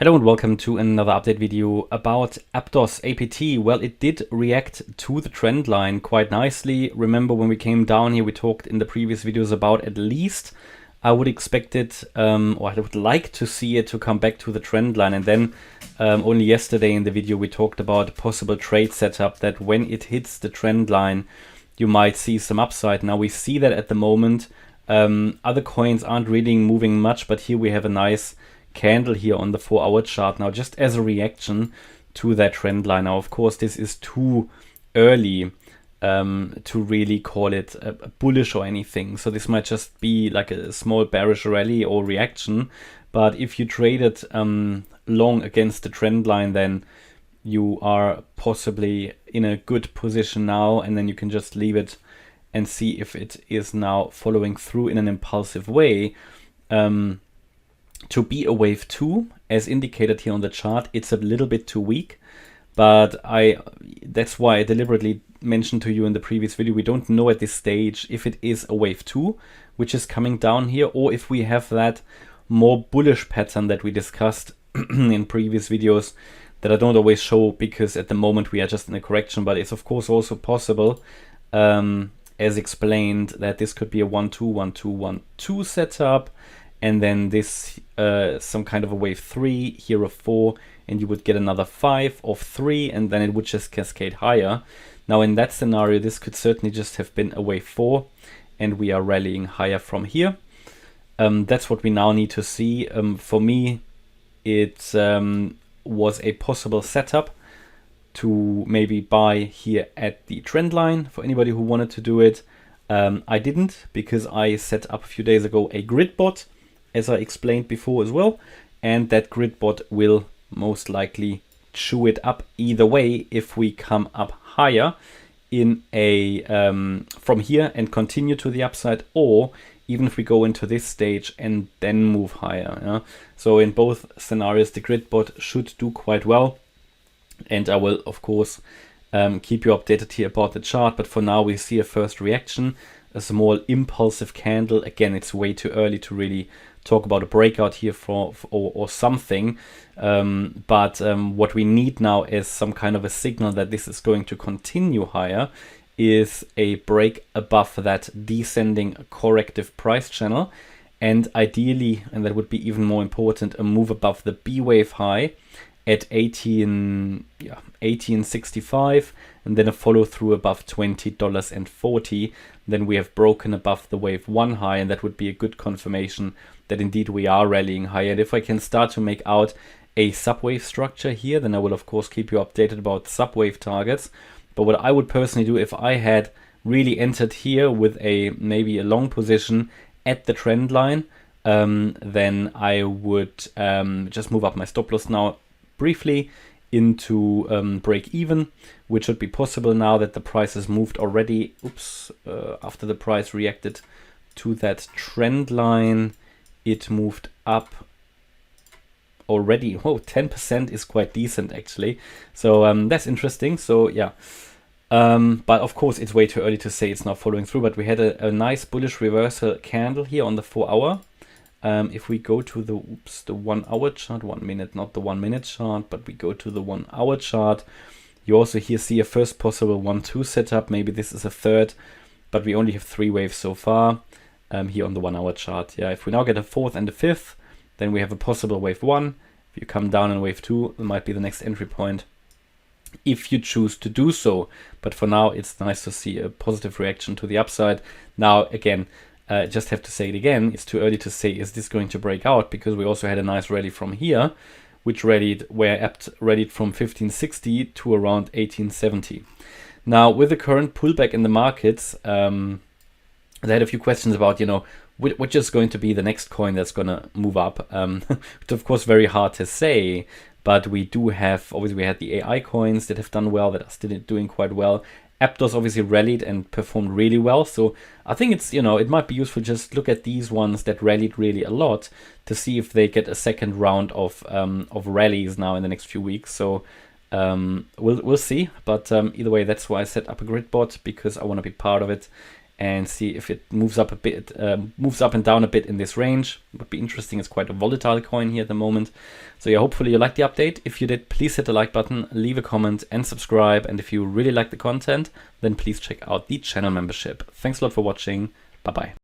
Hello and welcome to another update video about Aptos APT. Well, it did react to the trend line quite nicely. Remember when we came down here, we talked in the previous videos about at least I would expect it, or I would like to see it to come back to the trend line. And then only yesterday in the video, we talked about a possible trade setup that when it hits the trend line, you might see some upside. Now we see that at the moment. Other coins aren't really moving much, but here we have a nice candle here on the 4-hour chart now, just as a reaction to that trend line. Now, of course, this is too early to really call it a bullish or anything. So this might just be like a small bearish rally or reaction. But if you trade it long against the trend line, then you are possibly in a good position now, and then you can just leave it and see if it is now following through in an impulsive way. To be a wave 2, as indicated here on the chart, it's a little bit too weak, but that's why I deliberately mentioned to you in the previous video, we don't know at this stage if it is a wave 2, which is coming down here, or if we have that more bullish pattern that we discussed in previous videos that I don't always show because at the moment we are just in a correction. But it's of course also possible, as explained, that this could be a 1-2, 1-2, 1-2 setup, and then this some kind of a wave 3, here a 4, and you would get another 5 of 3, and then it would just cascade higher. Now in that scenario, this could certainly just have been a wave 4, and we are rallying higher from here. That's what we now need to see. For me, it was a possible setup to maybe buy here at the trend line for anybody who wanted to do it. I didn't, because I set up a few days ago a grid bot, as I explained before as well, and that grid bot will most likely chew it up either way if we come up higher in a from here and continue to the upside, or even if we go into this stage and then move higher. Yeah? So in both scenarios, the grid bot should do quite well, and I will of course keep you updated here about the chart. But for now, we see a first reaction, a small impulsive candle. Again, it's way too early to really talk about a breakout here or something, but what we need now is some kind of a signal that this is going to continue higher, is a break above that descending corrective price channel, and ideally, and that would be even more important, a move above the B wave high at 18.65, and then a follow through above $20.40. Then we have broken above the wave 1 high, and that would be a good confirmation that indeed we are rallying higher. And if I can start to make out a subwave structure here, then I will of course keep you updated about subwave targets. But what I would personally do if I had really entered here with maybe a long position at the trend line, then I would just move up my stop loss now briefly into break even, which should be possible now that the price has moved already. After the price reacted to that trend line, it moved up already. 10% is quite decent actually. So that's interesting. So yeah, but of course it's way too early to say it's not following through. But we had a nice bullish reversal candle here on the 4-hour. If we go to the 1-hour chart, 1 minute, not the 1 minute chart, but we go to the 1-hour chart, you also here see a first possible 1-2 setup. Maybe this is a third, but we only have 3 waves so far here on the 1-hour chart. Yeah, if we now get a 4th and a 5th, then we have a possible wave 1. If you come down in wave 2, it might be the next entry point, if you choose to do so. But for now, it's nice to see a positive reaction to the upside. Now, again, just have to say it again, it's too early to say is this going to break out, because we also had a nice rally from here, which rallied from 1560 to around 1870. Now, with the current pullback in the markets, I had a few questions about, which is going to be the next coin that's going to move up. It's of course very hard to say, but we do have, obviously we had the AI coins that have done well, that are still doing quite well. Aptos obviously rallied and performed really well. So I think it's, it might be useful just look at these ones that rallied really a lot to see if they get a second round of rallies now in the next few weeks. So we'll see. But either way, that's why I set up a grid bot, because I want to be part of it. and see if it moves up a bit, moves up and down a bit in this range. It would be interesting. It's quite a volatile coin here at the moment. So yeah, hopefully you liked the update. If you did, please hit the like button, leave a comment and subscribe. And if you really like the content, then please check out the channel membership. Thanks a lot for watching. Bye bye.